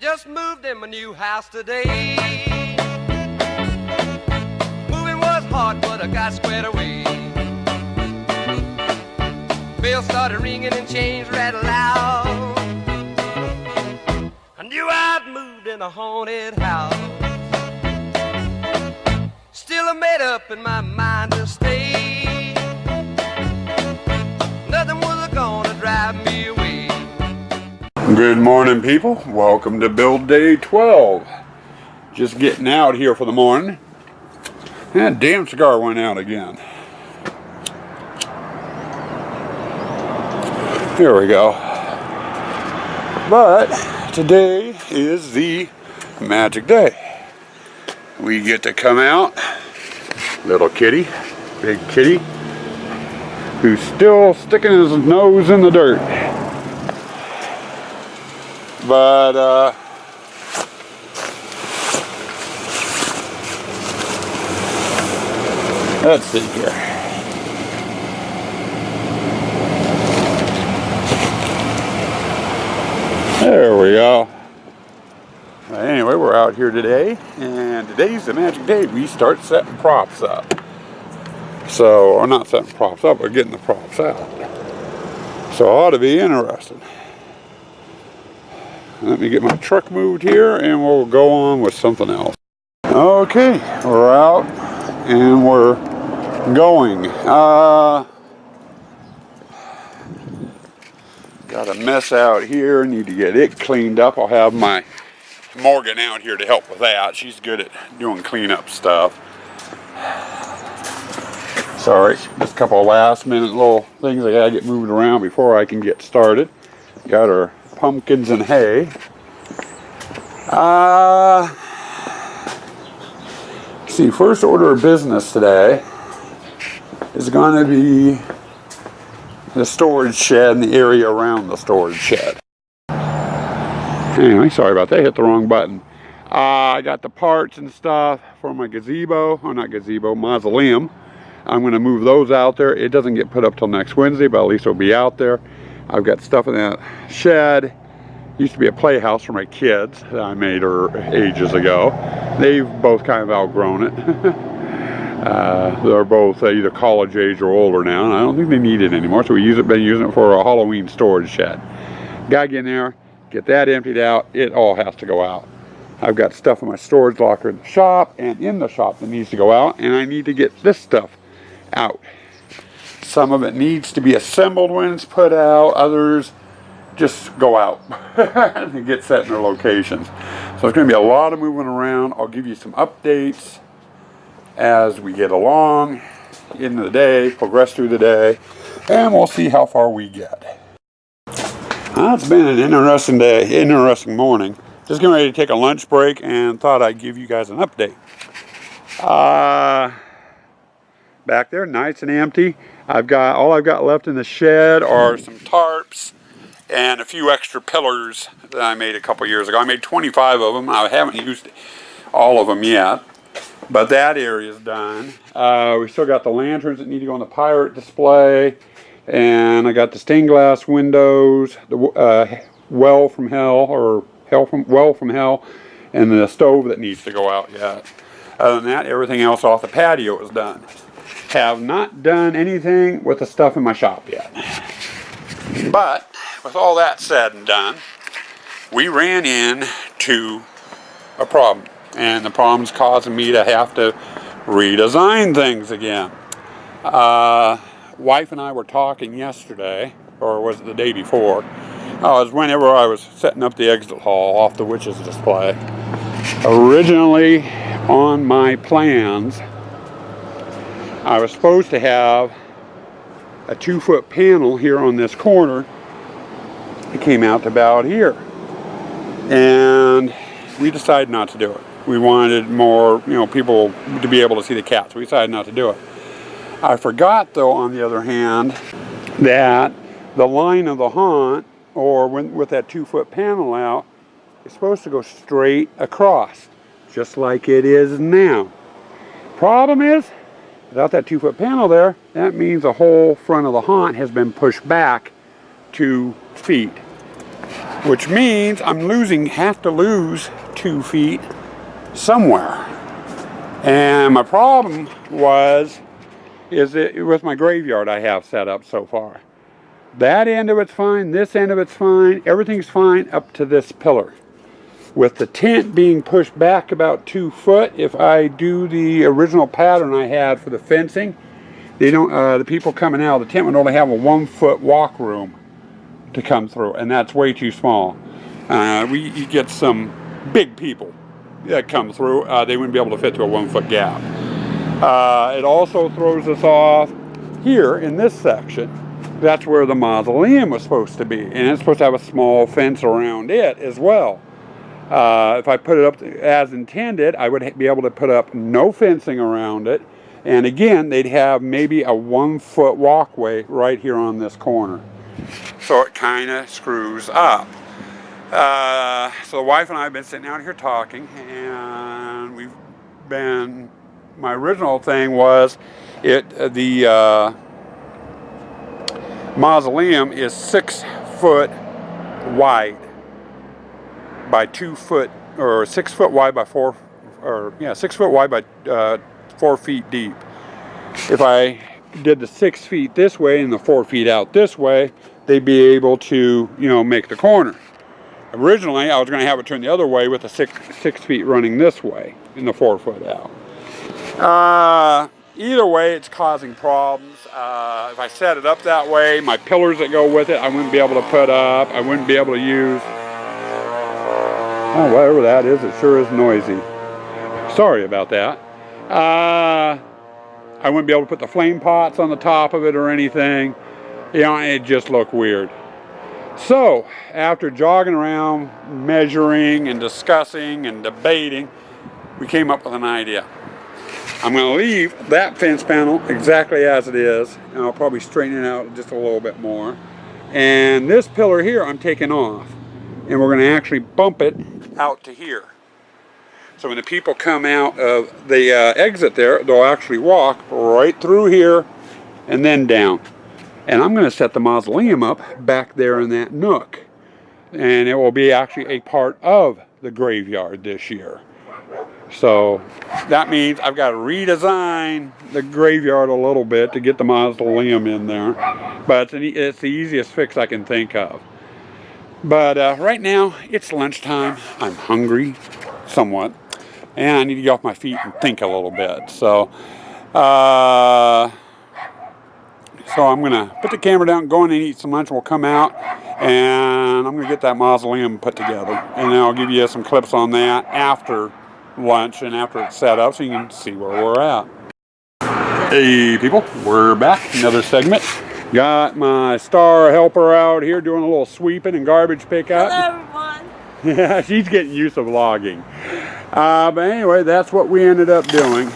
Just moved in my new house today. Moving was hard, but I got squared away. Bells started ringing and chains rattled loud. I knew I'd moved in a haunted house. Still I made up in my mind to stay. Nothing was gonna drive me away. Good morning, people. Welcome to build day 12. Just getting out here for the morning. That damn cigar went out again. Here we go. But today is the magic day. We get to come out. Little kitty, big kitty, who's still sticking his nose in the dirt. But let's see here. There we go. Anyway, we're out here today, and today's the magic day. We start setting props up. So, or not setting props up, but getting the props out. So it ought to be interesting. Let me get my truck moved here and we'll go on with something else. Okay, we're out and we're going. Got a mess out here, need to get it cleaned up. I'll have my Morgan out here to help with that. She's good at doing cleanup stuff. Sorry, just a couple of last minute little things I gotta get moved around before I can get started. Got our pumpkins and hay. See, first order of business today is going to be the storage shed and the area around the storage shed. Anyway, sorry about that, hit the wrong button. I got the parts and stuff for my gazebo, or not gazebo, mausoleum. I'm going to move those out there. It doesn't get put up till next Wednesday, but at least it'll be out there. I've got stuff in that shed. Used to be a playhouse for my kids that I made ages ago. They've both kind of outgrown it. They're both either college age or older now, and I don't think they need it anymore, so we've been using it for a Halloween storage shed. Gotta get in there, get that emptied out. It all has to go out. I've got stuff in my storage locker in the shop and in the shop that needs to go out, and I need to get this stuff out. Some of it needs to be assembled when it's put out. Others just go out and get set in their locations. So it's going to be a lot of moving around. I'll give you some updates as we get along into the day, progress through the day, and we'll see how far we get. It's been an interesting day, interesting morning. Just getting ready to take a lunch break and thought I'd give you guys an update. Back there, nice and empty. All I've got left in the shed are some tarps and a few extra pillars that I made a couple years ago. I made 25 of them. I haven't used all of them yet, but that area is done. We still got the lanterns that need to go on the pirate display, and I got the stained glass windows, the well from hell, and the stove that needs to go out yet. Other than that, everything else off the patio is done. Have not done anything with the stuff in my shop yet. But with all that said and done, we ran into a problem, and the problem's causing me to have to redesign things again. Wife and I were talking yesterday, or was it the day before? Oh, it was whenever I was setting up the exit hall off the witch's display. Originally on my plans, I was supposed to have a 2-foot panel here on this corner. It came out to about here. And we decided not to do it. We wanted more, people to be able to see the cats. We decided not to do it. I forgot, though, on the other hand, that the line of the haunt, or with that 2-foot panel out, is supposed to go straight across, just like it is now. Problem is, without that 2-foot panel there, that means the whole front of the haunt has been pushed back 2 feet. which means have to lose 2 feet somewhere. And my problem is it with my graveyard I have set up so far. That end of it's fine, this end of it's fine, everything's fine up to this pillar. With the tent being pushed back about 2 foot, if I do the original pattern I had for the fencing, they don't. The people coming out of the tent would only have a 1 foot walk room to come through, and that's way too small. You get some big people that come through, they wouldn't be able to fit through a 1 foot gap. It also throws us off here in this section. That's where the mausoleum was supposed to be, and it's supposed to have a small fence around it as well. If I put it up as intended, I would be able to put up no fencing around it, and again, they'd have maybe a 1 foot walkway right here on this corner. So it kind of screws up. So the wife and I have been sitting out here talking, and my original thing was the mausoleum is 6 foot wide by 2 foot, or 6 foot wide by 4, or yeah, 6 foot wide by 4 feet deep. If I did the 6 feet this way and the 4 feet out this way, they'd be able to, make the corner. Originally, I was going to have it turn the other way with the six feet running this way and the 4 foot out. Either way, it's causing problems. If I set it up that way, my pillars that go with it, I wouldn't be able to put up. I wouldn't be able to use. Oh, whatever that is, it sure is noisy. Sorry about that. I wouldn't be able to put the flame pots on the top of it or anything. It just looked weird. So, after jogging around, measuring and discussing and debating, we came up with an idea. I'm going to leave that fence panel exactly as it is, and I'll probably straighten it out just a little bit more. And this pillar here I'm taking off, and we're going to actually bump it out to here. So when the people come out of the exit there, they'll actually walk right through here and then down. And I'm going to set the mausoleum up back there in that nook. And it will be actually a part of the graveyard this year. So that means I've got to redesign the graveyard a little bit to get the mausoleum in there. But it's the easiest fix I can think of. But right now, it's lunchtime. I'm hungry, somewhat. And I need to get off my feet and think a little bit. So I'm going to put the camera down, go in and eat some lunch. We'll come out, and I'm going to get that mausoleum put together. And then I'll give you some clips on that after lunch and after it's set up so you can see where we're at. Hey people, we're back. Another segment. Got my star helper out here doing a little sweeping and garbage pickup. Hello everyone. Yeah, she's getting used to vlogging. But anyway, that's what we ended up doing.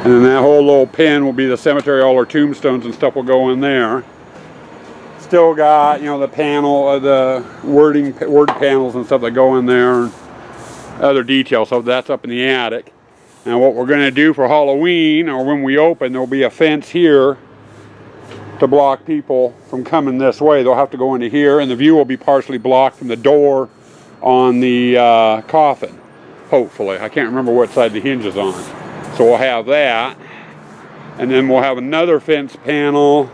And then that whole little pen will be the cemetery. All our tombstones and stuff will go in there. Still got, the panel, the word panels and stuff that go in there, and other details. So that's up in the attic. And what we're going to do for Halloween, or when we open, there'll be a fence here to block people from coming this way. They'll have to go into here, and the view will be partially blocked from the door on the coffin, hopefully. I can't remember what side the hinge is on. So we'll have that, and then we'll have another fence panel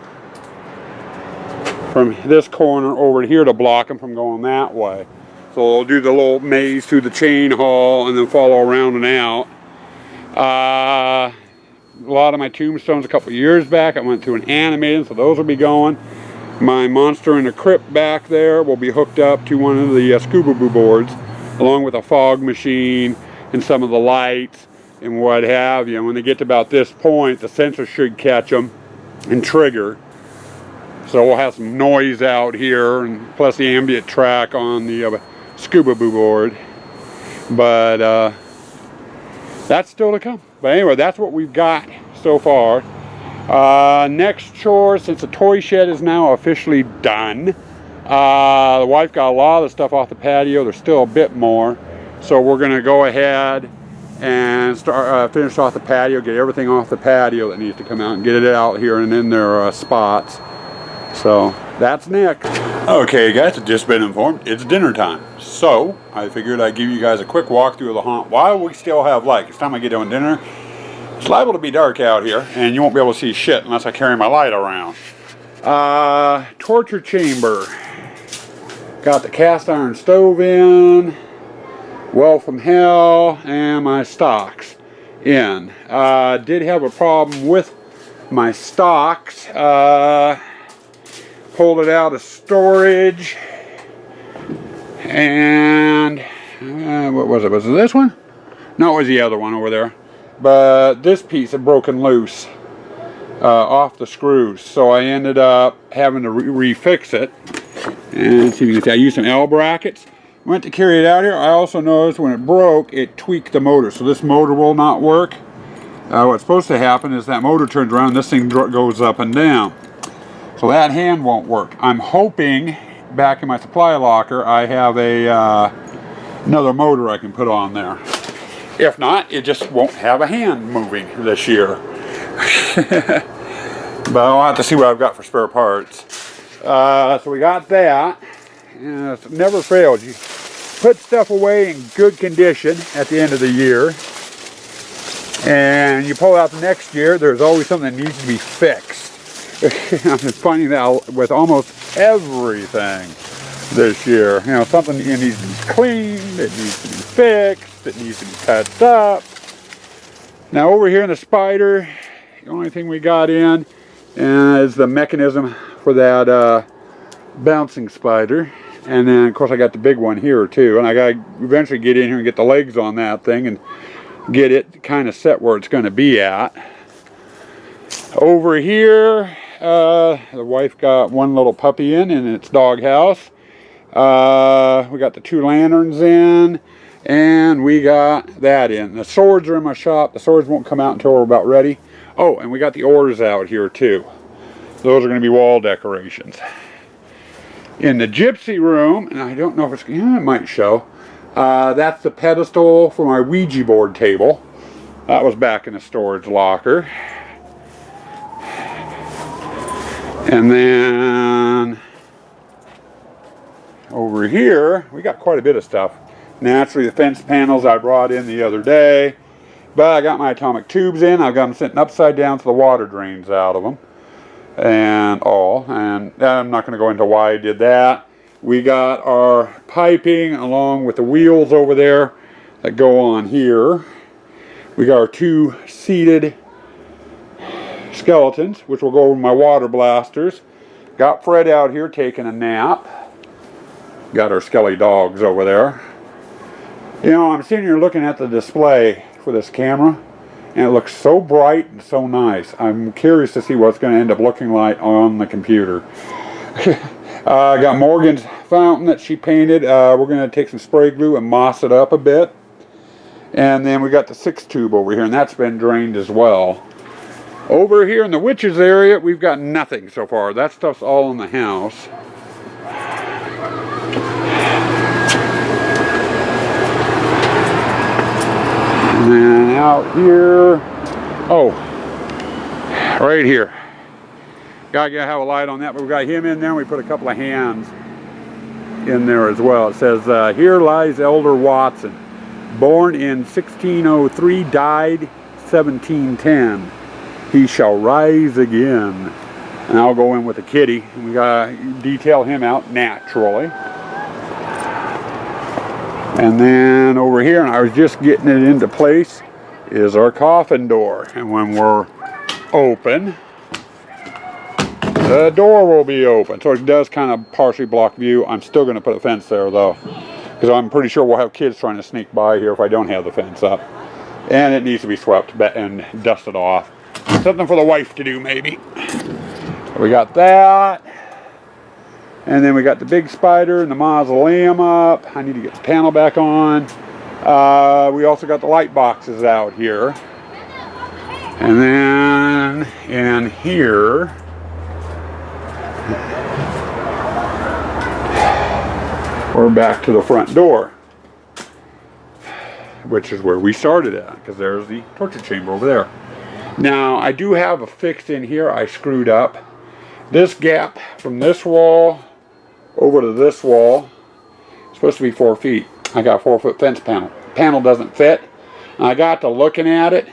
from this corner over here to block them from going that way. So we'll do the little maze through the chain hall and then follow around and out. A lot of my tombstones a couple years back, I went through and animated, so those will be going. My monster in the crypt back there will be hooked up to one of the Scooby-Doo boards, along with a fog machine and some of the lights and what have you. And when they get to about this point, the sensor should catch them and trigger. So we'll have some noise out here, and plus the ambient track on the Scooby-Doo board. But that's still to come. But anyway, that's what we've got so far. Next chore, since the toy shed is now officially done, the wife got a lot of the stuff off the patio. There's still a bit more. So we're going to go ahead and start finish off the patio, get everything off the patio that needs to come out, and get it out here and in their spots. So that's Nick. Okay guys, I've just been informed it's dinner time. So I figured I'd give you guys a quick walkthrough of the haunt while we still have light. It's time I get on dinner. It's liable to be dark out here and you won't be able to see shit unless I carry my light around. Torture chamber. Got the cast iron stove in. Well from hell, and my stocks in. Did have a problem with my stocks. Pulled it out of storage, and what was it? Was it this one? No, it was the other one over there. But this piece had broken loose off the screws, so I ended up having to refix it. And see if you can see, I used some L brackets. Went to carry it out here. I also noticed when it broke, it tweaked the motor. So this motor will not work. What's supposed to happen is that motor turns around, this thing goes up and down. So that hand won't work. I'm hoping back in my supply locker I have another motor I can put on there. If not, it just won't have a hand moving this year. But I'll have to see what I've got for spare parts. So we got that. And it's never failed. You put stuff away in good condition at the end of the year, and you pull out the next year, there's always something that needs to be fixed. I'm just finding that with almost everything this year. You know, something needs to be cleaned, it needs to be fixed, it needs to be touched up. Now over here in the Spider, the only thing we got in is the mechanism for that bouncing spider. And then, of course, I got the big one here, too. And I got to eventually get in here and get the legs on that thing and get it kind of set where it's going to be at. Over here, the wife got one little puppy in its doghouse. We got the 2 lanterns in, and we got that in. The swords are in my shop. The swords won't come out until we're about ready. Oh, and we got the oars out here, too. Those are going to be wall decorations. In the gypsy room, and I don't know if it's, yeah, it might show, that's the pedestal for my Ouija board table. That was back in the storage locker. And then over here, we got quite a bit of stuff. Naturally, the fence panels I brought in the other day, but I got my atomic tubes in. I've got them sitting upside down so the water drains out of them. And I'm not going to go into why I did that. We got our piping along with the wheels over there that go on here. We got our 2 seated skeletons, which will go over my water blasters. Got Fred out here taking a nap. Got our skelly dogs over there. You know, I'm sitting here looking at the display for this camera, and it looks so bright and so nice. I'm curious to see what it's going to end up looking like on the computer. I got Morgan's fountain that she painted. We're going to take some spray glue and moss it up a bit. And then we got the 6 tube over here, and that's been drained as well. Over here in the witches area, we've got nothing so far. That stuff's all in the house. And then out here, oh, right here. Gotta have a light on that, but we got him in there, and we put a couple of hands in there as well. It says, here lies Elder Watson, born in 1603, died 1710. He shall rise again. And I'll go in with the kitty, and we gotta detail him out naturally. And then over here, and I was just getting it into place, is our coffin door. And when we're open, the door will be open. So it does kind of partially block view. I'm still going to put a fence there though, because I'm pretty sure we'll have kids trying to sneak by here if I don't have the fence up. And it needs to be swept and dusted off. Something for the wife to do maybe. So we got that. And then we got the big spider and the mausoleum up. I need to get the panel back on. We also got the light boxes out here. And then in here, we're back to the front door, which is where we started at, because there's the torture chamber over there. Now, I do have a fix in here I screwed up. This gap from this wall over to this wall is supposed to be 4 feet. I got a 4-foot fence panel. Panel doesn't fit. I got to looking at it.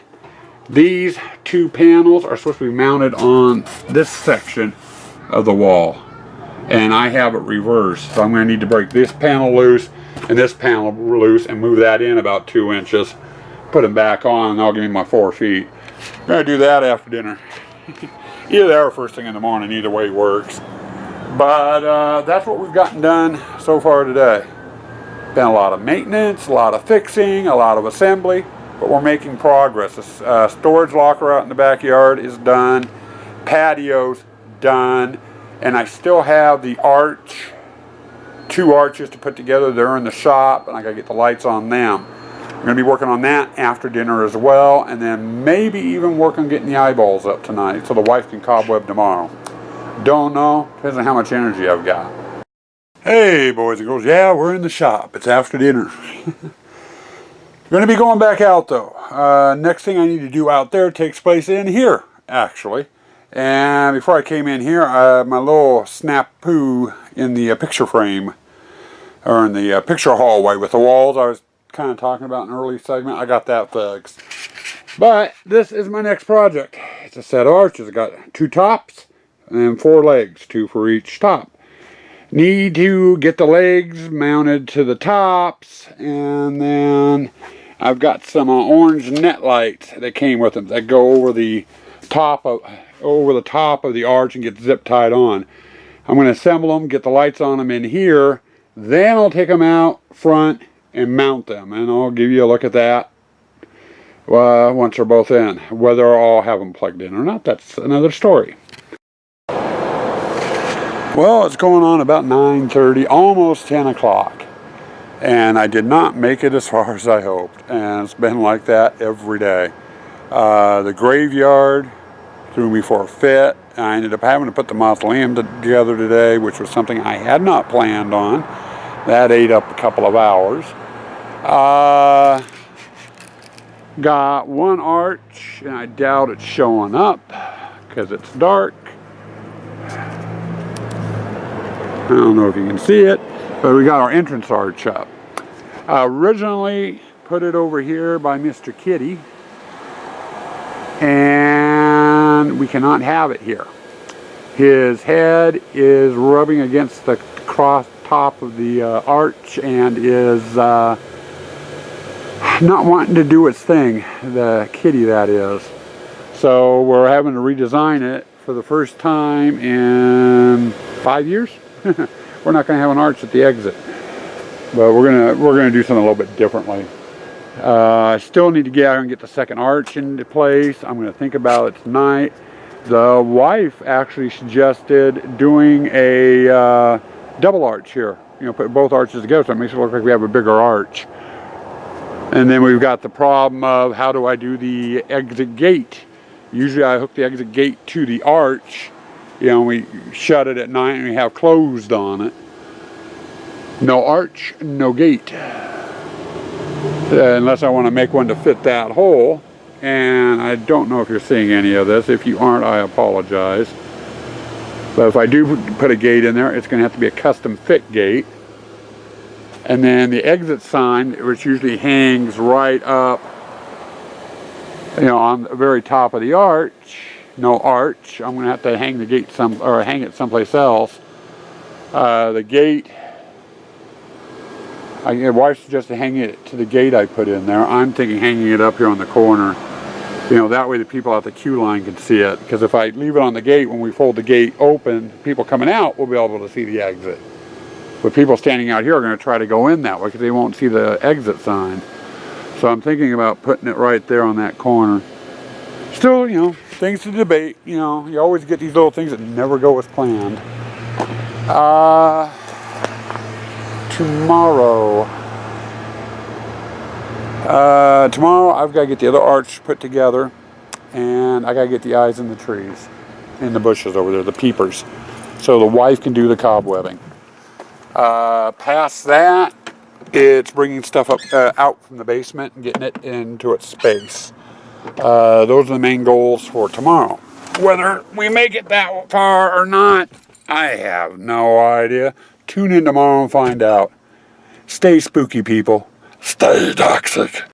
These two panels are supposed to be mounted on this section of the wall, and I have it reversed. So I'm going to need to break this panel loose and this panel loose and move that in about 2 inches. Put them back on, and that'll give me my 4 feet. I'm going to do that after dinner. Either there or first thing in the morning. Either way works. But that's what we've gotten done so far today. Been a lot of maintenance, a lot of fixing, a lot of assembly, but we're making progress. The storage locker out in the backyard is done, patio's done, and I still have the arch, 2 arches to put together. They're in the shop, and I gotta get the lights on them. I'm gonna be working on that after dinner as well, and then maybe even work on getting the eyeballs up tonight so the wife can cobweb tomorrow. Don't know, depends on how much energy I've got. Hey boys and girls, yeah, we're in the shop. It's after dinner. Going to be going back out though. Next thing I need to do out there takes place in here, actually. And before I came in here, my little snafu in the picture frame, or in the picture hallway with the walls I was kind of talking about in an early segment, I got that fixed. But this is my next project. It's a set of arches. It's got 2 tops and 4 legs, 2 for each top. Need to get the legs mounted to the tops, and then I've got some orange net lights that came with them that go over the top of the arch and get zip tied on. I'm going to assemble them, get the lights on them in here, then I'll take them out front and mount them, and I'll give you a look at that once they're both in. Whether I'll have them plugged in or not, that's another story. Well, it's going on about 9:30, almost 10 o'clock. And I did not make it as far as I hoped. And it's been like that every day. The graveyard threw me for a fit. I ended up having to put the mausoleum together today, which was something I had not planned on. That ate up a couple of hours. Got 1 arch, and I doubt it's showing up because it's dark. I don't know if you can see it, but we got our entrance arch up. I originally put it over here by Mr. Kitty, and we cannot have it here. His head is rubbing against the cross top of the arch and is not wanting to do its thing, the kitty that is. So we're having to redesign it for the first time in 5 years. We're not going to have an arch at the exit, but we're gonna do something a little bit differently. I still need to get out and get the second arch into place. I'm going to think about it tonight. The wife actually suggested doing a double arch here. You know, put both arches together so it makes it look like we have a bigger arch. And then we've got the problem of how do I do the exit gate. Usually I hook the exit gate to the arch. You know, we shut it at night and we have closed on it. No arch, no gate. Unless I want to make one to fit that hole. And I don't know if you're seeing any of this. If you aren't, I apologize. But if I do put a gate in there, it's going to have to be a custom fit gate. And then the exit sign, which usually hangs right up, you know, on the very top of the arch. No arch. I'm going to have to hang the gate hang it someplace else. The gate, my wife suggested hanging it to the gate I put in there. I'm thinking hanging it up here on the corner. You know, that way the people at the queue line can see it. Because if I leave it on the gate, when we fold the gate open, people coming out will be able to see the exit. But people standing out here are going to try to go in that way because they won't see the exit sign. So I'm thinking about putting it right there on that corner. Still, you know, things to debate. You know, you always get these little things that never go as planned. Tomorrow I've got to get the other arch put together, and I got to get the eyes in the trees, in the bushes over there, the peepers, so the wife can do the cobwebbing. Past that, it's bringing stuff up out from the basement and getting it into its space. Those are the main goals for tomorrow. Whether we make it that far or not, I have no idea. Tune in tomorrow and find out. Stay spooky, people. Stay toxic.